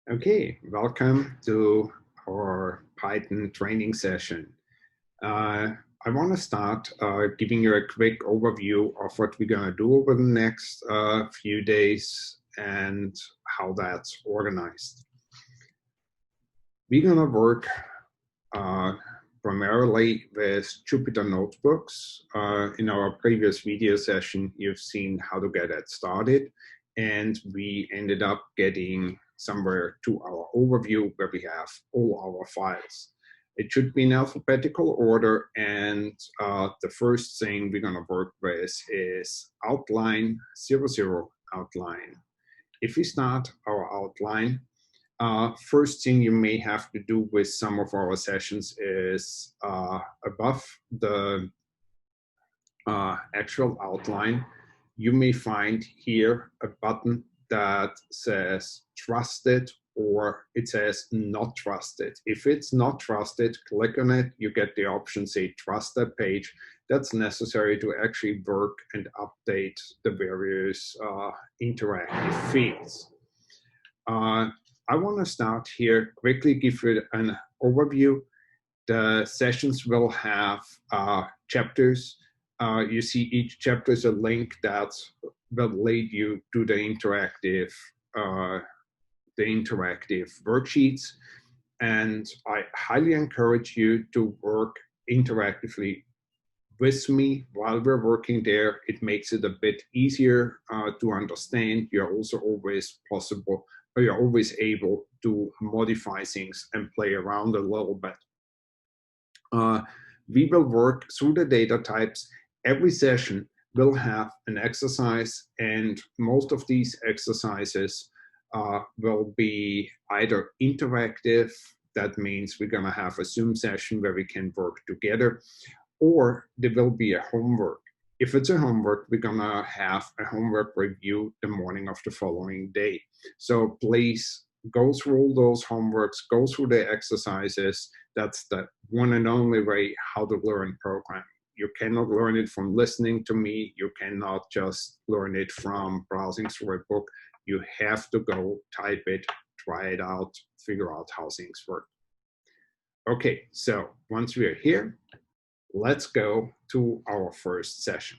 Okay, welcome to our Python training session. I want to start giving you a quick overview of what we're going to do over the next few days and how that's organized. We're going to work primarily with Jupyter notebooks. In our previous video session, you've seen how to get that started, and we ended up getting somewhere to our overview where we have all our files. It should be in alphabetical order, and the first thing we're going to work with is outline 00 outline. If we start our outline, first thing you may have to do with some of our sessions is above the actual outline, you may find here a button that says trusted, or it says not trusted. If it's not trusted, click on it. You get the option, say trust that page. That's necessary to actually work and update the various interactive fields. I want to start here, quickly give you an overview. The sessions will have chapters. You see each chapter is a link that will lead you to the interactive worksheets. And I highly encourage you to work interactively with me while we're working there. It makes it a bit easier to understand. You're also always you're always able to modify things and play around a little bit. We will work through the data types. Every session will have an exercise, and most of these exercises will be either interactive. That means we're going to have a Zoom session where we can work together, or there will be a homework. If it's a homework, we're going to have a homework review the morning of the following day. So please go through all those homeworks, go through the exercises. That's the one and only way how to learn programming. You cannot learn it from listening to me. You cannot just learn it from browsing through a book. You have to go type it, try it out, figure out how things work. Okay, so once we are here, let's go to our first session.